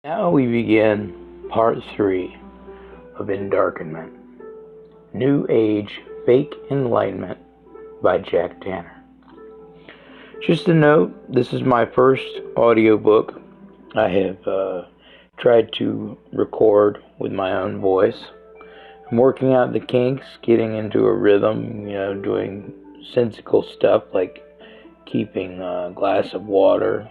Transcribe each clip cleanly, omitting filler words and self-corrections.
Now we begin part 3 of Endarkenment, New Age Fake Enlightenment by Jack Tanner. Just a note, this is my first audiobook I have tried to record with my own voice. I'm working out the kinks, getting into a rhythm, doing sensical stuff like keeping a glass of water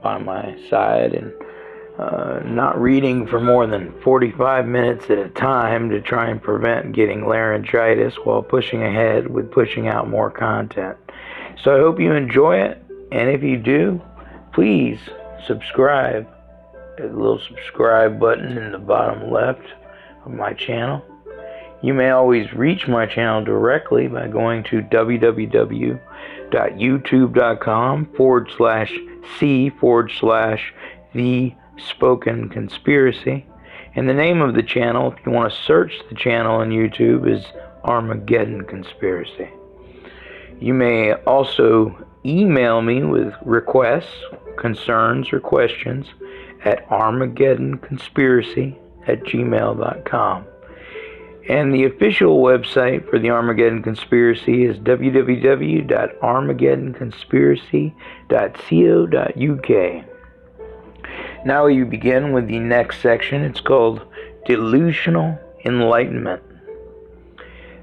by my side and not reading for more than 45 minutes at a time to try and prevent getting laryngitis while pushing ahead with pushing out more content. So I hope you enjoy it, and if you do, please subscribe. There's a little subscribe button in the bottom left of my channel. You may always reach my channel directly by going to www.youtube.com/c/the Spoken Conspiracy. And the name of the channel, if you want to search the channel on YouTube, is Armageddon Conspiracy. You may also email me with requests, concerns, or questions at armageddonconspiracy@gmail.com. And the official website for the Armageddon Conspiracy is www.armageddonconspiracy.co.uk. Now you begin with the next section. It's called Delusional Enlightenment.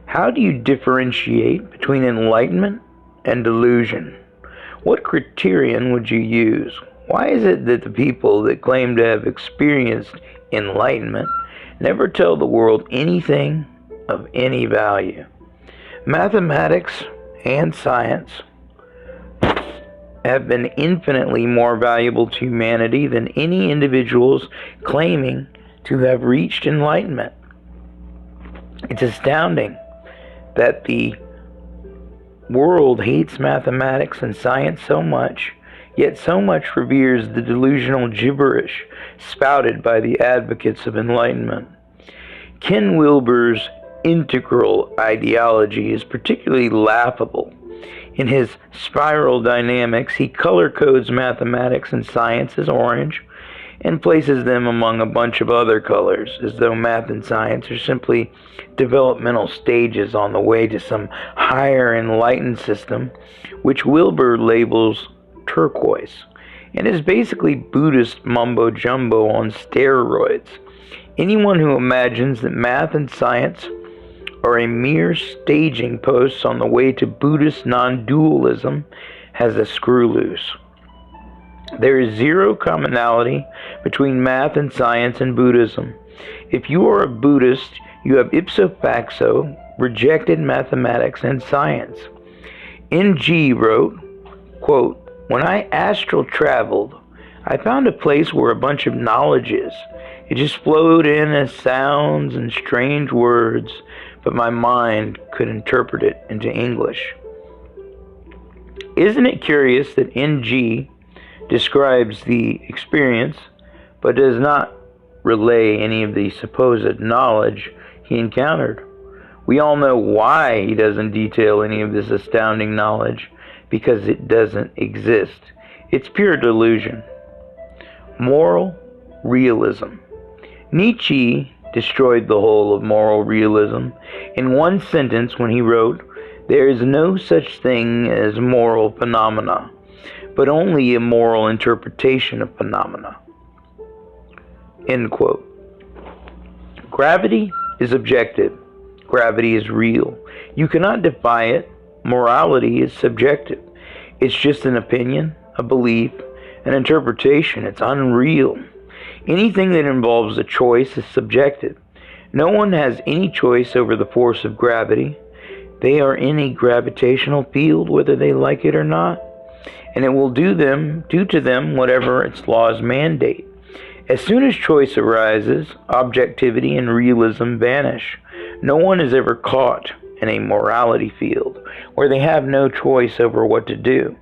How do you differentiate between enlightenment and delusion? What criterion would you use? Why is it that the people that claim to have experienced enlightenment never tell the world anything of any value? Mathematics and science have been infinitely more valuable to humanity than any individuals claiming to have reached enlightenment. It's astounding that the world hates mathematics and science so much, yet so much reveres the delusional gibberish spouted by the advocates of enlightenment. Ken Wilber's integral ideology is particularly laughable. In his spiral dynamics, he color codes mathematics and science as orange and places them among a bunch of other colors, as though math and science are simply developmental stages on the way to some higher enlightened system, which Wilber labels turquoise, and is basically Buddhist mumbo-jumbo on steroids. Anyone who imagines that math and science are a mere staging posts on the way to Buddhist non-dualism has a screw loose. There is zero commonality between math and science and Buddhism. If you are a Buddhist, you have ipso facto rejected mathematics and science. N.G. wrote, quote, "When I astral traveled, I found a place where a bunch of knowledge is. It just flowed in as sounds and strange words, but my mind could interpret it into English." Isn't it curious that N.G. describes the experience, but does not relay any of the supposed knowledge he encountered? We all know why he doesn't detail any of this astounding knowledge, because it doesn't exist. It's pure delusion. Moral realism. Nietzsche destroyed the whole of moral realism in one sentence when he wrote, "There is no such thing as moral phenomena, but only a moral interpretation of phenomena." End quote. Gravity is objective. Gravity is real. You cannot defy it. Morality is subjective. It's just an opinion, a belief, an interpretation. It's unreal. Anything that involves a choice is subjective. No one has any choice over the force of gravity. They are in a gravitational field whether they like it or not, and it will do to them whatever its laws mandate. As soon as choice arises, objectivity and realism vanish. No one is ever caught in a morality field where they have no choice over what to do.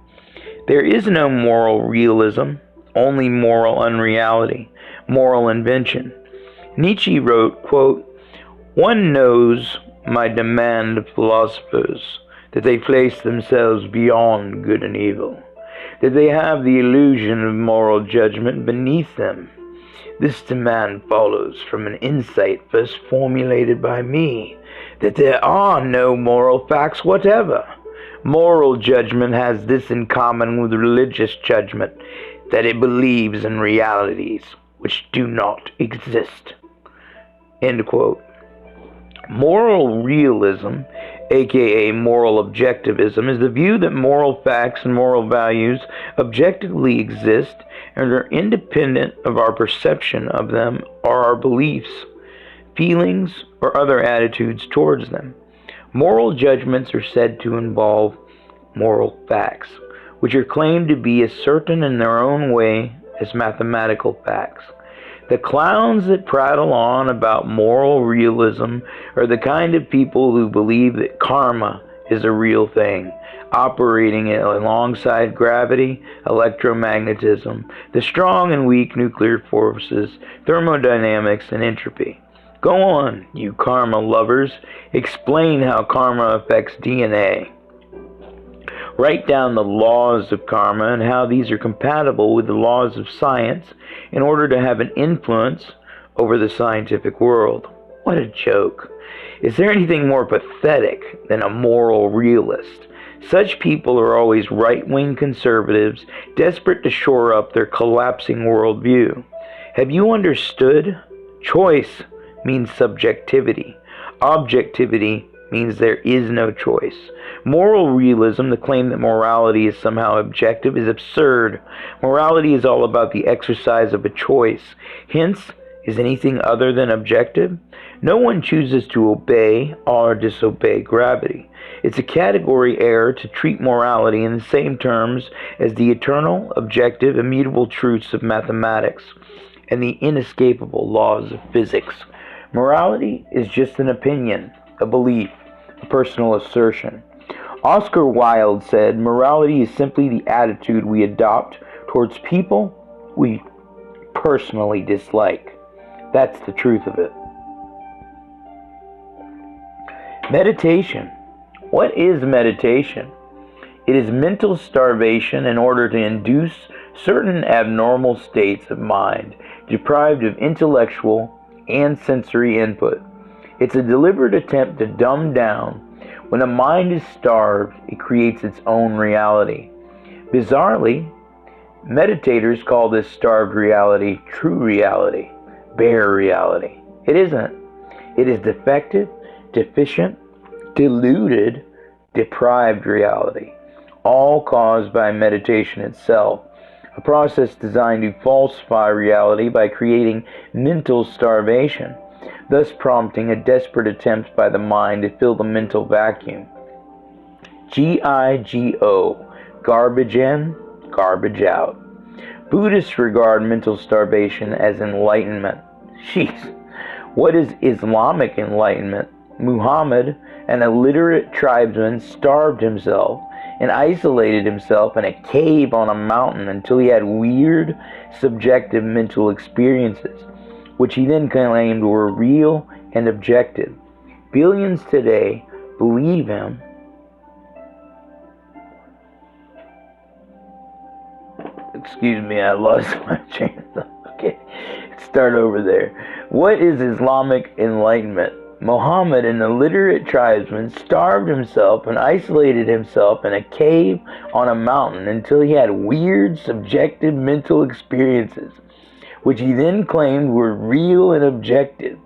There is no moral realism, only moral unreality, moral invention. Nietzsche wrote, quote, "One knows my demand of philosophers, that they place themselves beyond good and evil, that they have the illusion of moral judgment beneath them. This demand follows from an insight first formulated by me, that there are no moral facts whatever. Moral judgment has this in common with religious judgment, that it believes in realities which do not exist. End quote. Moral realism, aka moral objectivism, is the view that moral facts and moral values objectively exist and are independent of our perception of them or our beliefs, feelings, or other attitudes towards them. Moral judgments are said to involve moral facts, which are claimed to be as certain in their own way as mathematical facts. The clowns that prattle on about moral realism are the kind of people who believe that karma is a real thing, operating alongside gravity, electromagnetism, the strong and weak nuclear forces, thermodynamics, and entropy. Go on, you karma lovers. Explain how karma affects DNA. Write down the laws of karma and how these are compatible with the laws of science in order to have an influence over the scientific world. What a joke. Is there anything more pathetic than a moral realist? Such people are always right-wing conservatives, desperate to shore up their collapsing worldview. Have you understood? Choice means subjectivity. Objectivity means there is no choice. Moral realism, the claim that morality is somehow objective, is absurd. Morality is all about the exercise of a choice. Hence, is anything other than objective? No one chooses to obey or disobey gravity. It's a category error to treat morality in the same terms as the eternal, objective, immutable truths of mathematics and the inescapable laws of physics. Morality is just an opinion, a belief, a personal assertion. Oscar Wilde said, morality is simply the attitude we adopt towards people we personally dislike. That's the truth of it. Meditation. What is meditation? It is mental starvation in order to induce certain abnormal states of mind, deprived of intellectual and sensory input. It's a deliberate attempt to dumb down. When a mind is starved, it creates its own reality. Bizarrely, meditators call this starved reality true reality, bare reality. It isn't. It is defective, deficient, deluded, deprived reality, all caused by meditation itself, a process designed to falsify reality by creating mental starvation, thus prompting a desperate attempt by the mind to fill the mental vacuum. GIGO, garbage in, garbage out. Buddhists regard mental starvation as enlightenment. Jeez, what is Islamic enlightenment? Muhammad, an illiterate tribesman, starved himself and isolated himself in a cave on a mountain until he had weird, subjective mental experiences, which he then claimed were real and objective. Billions today believe him. Excuse me, I lost my train of thought. Okay, start over there. What is Islamic enlightenment? Muhammad, an illiterate tribesman, starved himself and isolated himself in a cave on a mountain until he had weird, subjective mental experiences, which he then claimed were real and objective.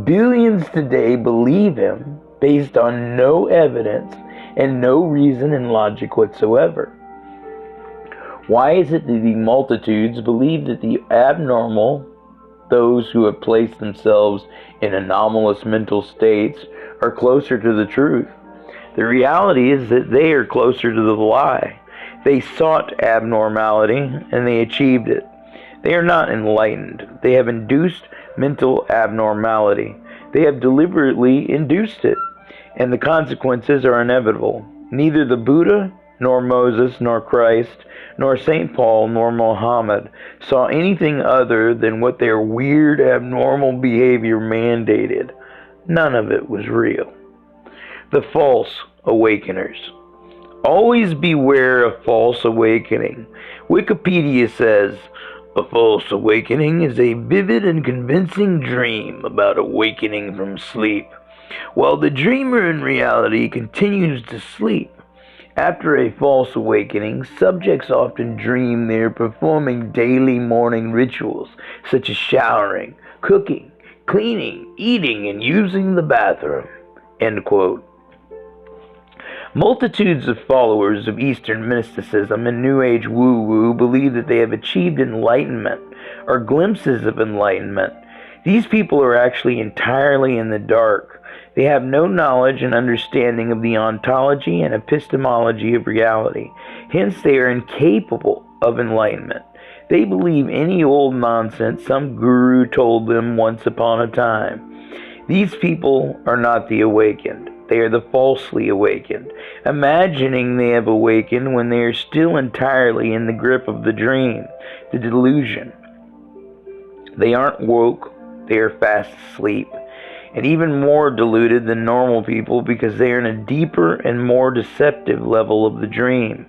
Billions today believe him based on no evidence and no reason and logic whatsoever. Why is it that the multitudes believe that the abnormal, those who have placed themselves in anomalous mental states, are closer to the truth? The reality is that they are closer to the lie. They sought abnormality and they achieved it. They are not enlightened. They have induced mental abnormality. They have deliberately induced it, and the consequences are inevitable. Neither the Buddha, nor Moses, nor Christ, nor St. Paul, nor Muhammad saw anything other than what their weird, abnormal behavior mandated. None of it was real. The false awakeners. Always beware of false awakening. Wikipedia says, A false awakening is a vivid and convincing dream about awakening from sleep, while the dreamer in reality continues to sleep. After a false awakening, subjects often dream they are performing daily morning rituals such as showering, cooking, cleaning, eating, and using the bathroom. End quote. Multitudes of followers of Eastern mysticism and New Age woo-woo believe that they have achieved enlightenment or glimpses of enlightenment. These people are actually entirely in the dark. They have no knowledge and understanding of the ontology and epistemology of reality. Hence, they are incapable of enlightenment. They believe any old nonsense some guru told them once upon a time. These people are not the awakened. They are the falsely awakened, imagining they have awakened when they are still entirely in the grip of the dream, the delusion. They aren't woke, they are fast asleep, and even more deluded than normal people because they are in a deeper and more deceptive level of the dream.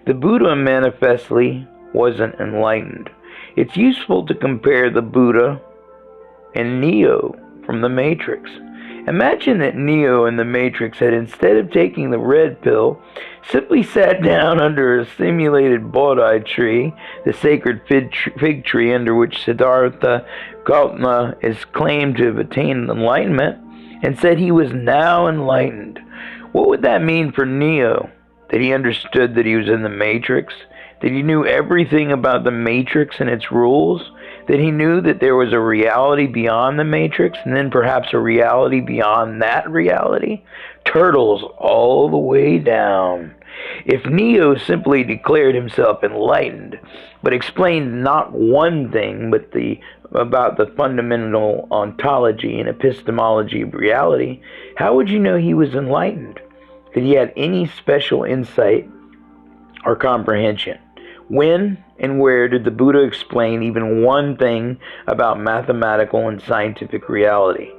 The Buddha manifestly wasn't enlightened. It's useful to compare the Buddha and Neo from the Matrix. Imagine that Neo in the Matrix had, instead of taking the red pill, simply sat down under a simulated Bodhi tree, the sacred fig tree under which Siddhartha Gautama is claimed to have attained enlightenment, and said he was now enlightened. What would that mean for Neo? That he understood that he was in the Matrix? That he knew everything about the Matrix and its rules? That he knew that there was a reality beyond the Matrix, and then perhaps a reality beyond that reality? Turtles all the way down. If Neo simply declared himself enlightened, but explained not one thing about the fundamental ontology and epistemology of reality, how would you know he was enlightened? That he had any special insight or comprehension? When and where did the Buddha explain even one thing about mathematical and scientific reality?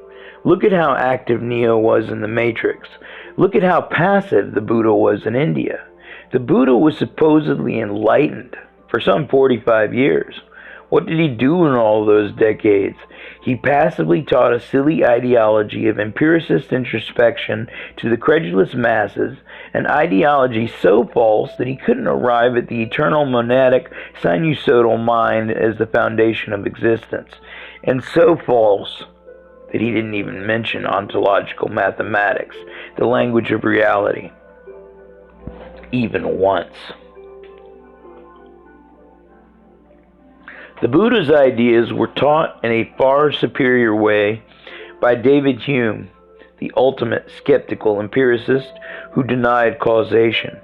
Look at how active Neo was in the Matrix. Look at how passive the Buddha was in India. The Buddha was supposedly enlightened for some 45 years. What did he do in all those decades? He passively taught a silly ideology of empiricist introspection to the credulous masses, an ideology so false that he couldn't arrive at the eternal monadic sinusoidal mind as the foundation of existence, and so false that he didn't even mention ontological mathematics, the language of reality, even once. The Buddha's ideas were taught in a far superior way by David Hume, the ultimate skeptical empiricist who denied causation,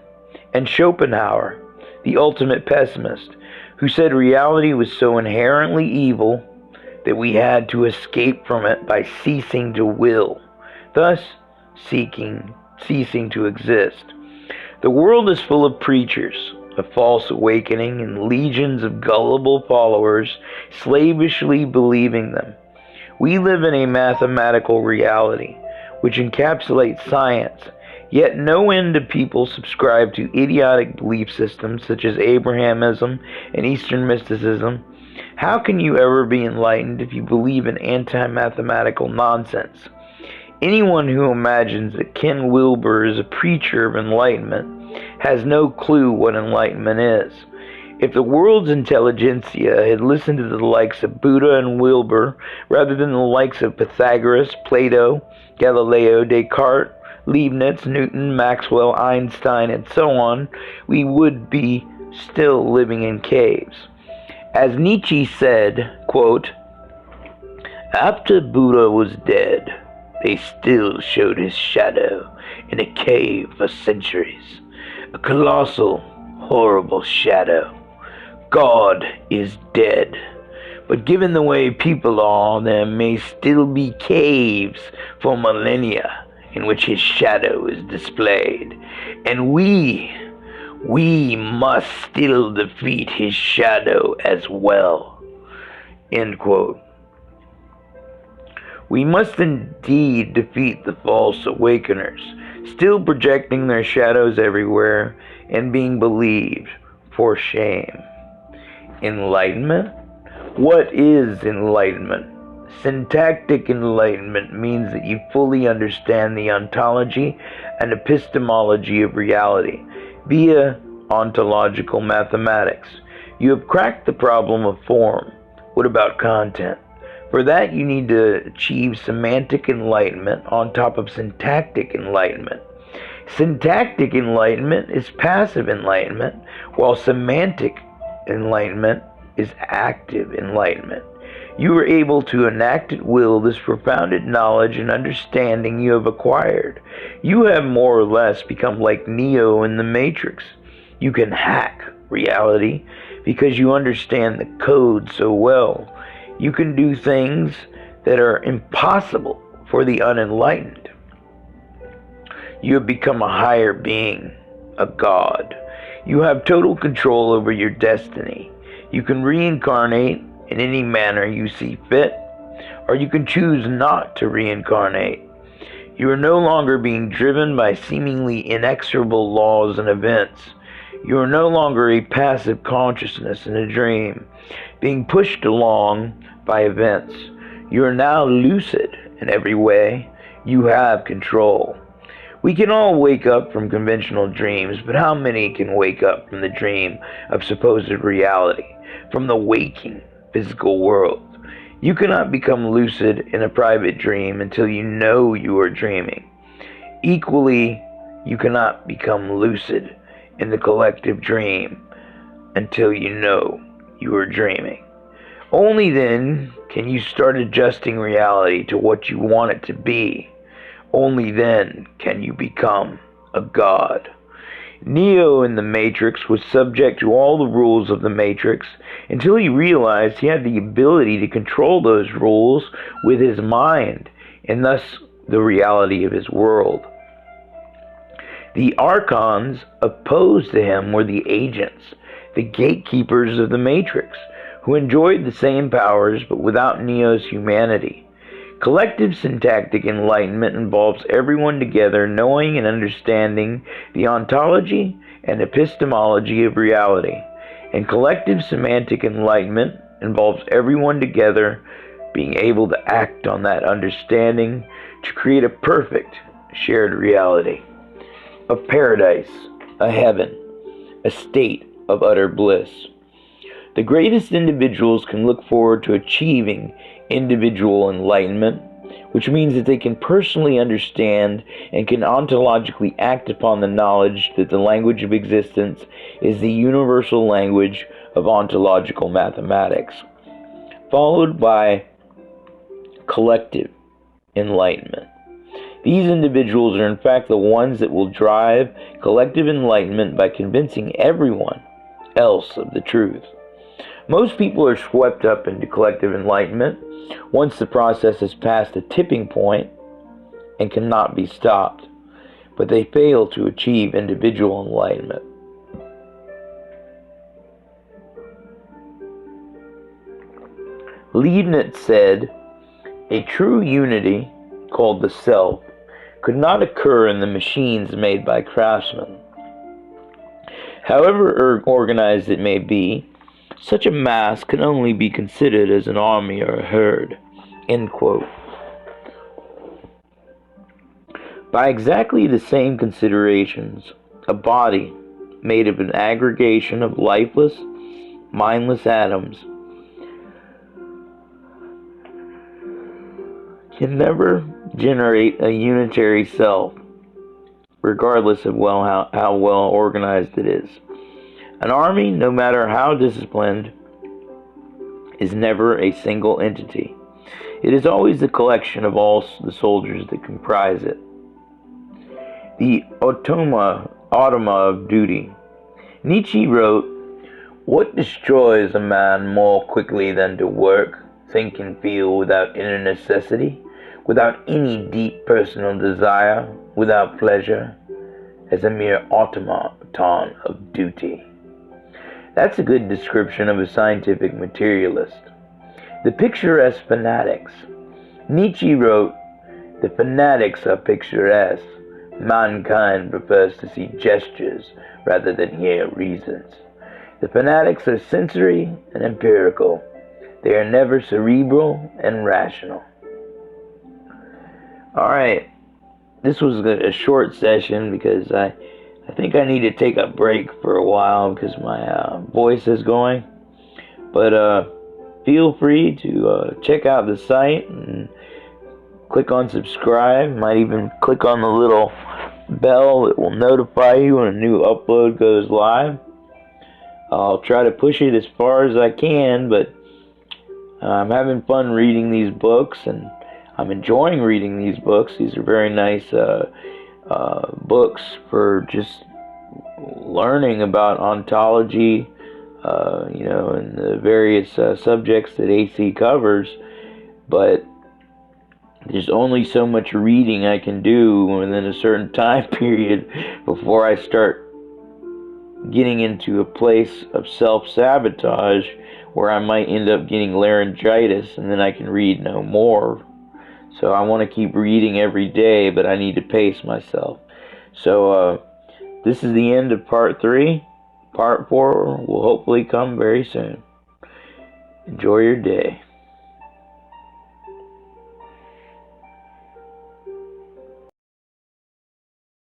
and Schopenhauer, the ultimate pessimist, who said reality was so inherently evil that we had to escape from it by ceasing to will, thus ceasing to exist. The world is full of preachers of false awakening and legions of gullible followers slavishly believing them. We live in a mathematical reality which encapsulates science, yet no end of people subscribe to idiotic belief systems such as Abrahamism and Eastern mysticism. How can you ever be enlightened if you believe in anti-mathematical nonsense? Anyone who imagines that Ken Wilber is a preacher of enlightenment has no clue what enlightenment is. If the world's intelligentsia had listened to the likes of Buddha and Wilbur rather than the likes of Pythagoras, Plato, Galileo, Descartes, Leibniz, Newton, Maxwell, Einstein, and so on, we would be still living in caves. As Nietzsche said, quote, "After Buddha was dead, they still showed his shadow in a cave for centuries. A colossal, horrible shadow. God is dead. But given the way people are, there may still be caves for millennia in which his shadow is displayed. And we must still defeat his shadow as well." End quote. We must indeed defeat the false awakeners, still projecting their shadows everywhere and being believed for shame. Enlightenment? What is enlightenment? Syntactic enlightenment means that you fully understand the ontology and epistemology of reality via ontological mathematics. You have cracked the problem of form. What about content? For that, you need to achieve semantic enlightenment on top of syntactic enlightenment. Syntactic enlightenment is passive enlightenment, while semantic enlightenment is active enlightenment. You are able to enact at will this profounded knowledge and understanding you have acquired. You have more or less become like Neo in the Matrix. You can hack reality because you understand the code so well. You can do things that are impossible for the unenlightened. You have become a higher being, a god. You have total control over your destiny. You can reincarnate in any manner you see fit, or you can choose not to reincarnate. You are no longer being driven by seemingly inexorable laws and events. You are no longer a passive consciousness in a dream, being pushed along by events. You are now lucid in every way. You have control. We can all wake up from conventional dreams, but how many can wake up from the dream of supposed reality, from the waking physical world? You cannot become lucid in a private dream until you know you are dreaming. Equally, you cannot become lucid in the collective dream until you know you are dreaming. Only then can you start adjusting reality to what you want it to be. Only then can you become a god. Neo in the Matrix was subject to all the rules of the Matrix until he realized he had the ability to control those rules with his mind, and thus the reality of his world. The Archons opposed to him were the agents, the gatekeepers of the Matrix, who enjoyed the same powers but without Neo's humanity. Collective syntactic enlightenment involves everyone together knowing and understanding the ontology and epistemology of reality. And collective semantic enlightenment involves everyone together being able to act on that understanding to create a perfect shared reality. A paradise, a heaven, a state of utter bliss. The greatest individuals can look forward to achieving individual enlightenment, which means that they can personally understand and can ontologically act upon the knowledge that the language of existence is the universal language of ontological mathematics, followed by collective enlightenment. These individuals are in fact the ones that will drive collective enlightenment by convincing everyone else of the truth. Most people are swept up into collective enlightenment once the process has passed a tipping point and cannot be stopped, but they fail to achieve individual enlightenment. Leibniz said, "A true unity, called the self, could not occur in the machines made by craftsmen. However organized it may be, such a mass can only be considered as an army or a herd." End quote. By exactly the same considerations, a body made of an aggregation of lifeless, mindless atoms can never generate a unitary self, regardless of how well organized it is. An army, no matter how disciplined, is never a single entity. It is always the collection of all the soldiers that comprise it. The automa of duty. Nietzsche wrote, "What destroys a man more quickly than to work, think and feel without inner necessity, without any deep personal desire, without pleasure, as a mere automaton of duty." That's a good description of a scientific materialist. The picturesque fanatics. Nietzsche wrote, "The fanatics are picturesque. Mankind prefers to see gestures rather than hear reasons. The fanatics are sensory and empirical. They are never cerebral and rational. Alright, this was a short session because I think I need to take a break for a while because my voice is going. But feel free to check out the site and click on subscribe. Might even click on the little bell that will notify you when a new upload goes live. I'll try to push it as far as I can, but I'm having fun reading these books, and I'm enjoying reading these books. These are very nice books for just learning about ontology, and the various subjects that AC covers. But there's only so much reading I can do within a certain time period before I start getting into a place of self-sabotage where I might end up getting laryngitis, and then I can read no more. So I want to keep reading every day, but I need to pace myself. So this is the end of part 3. Part 4 will hopefully come very soon. Enjoy your day.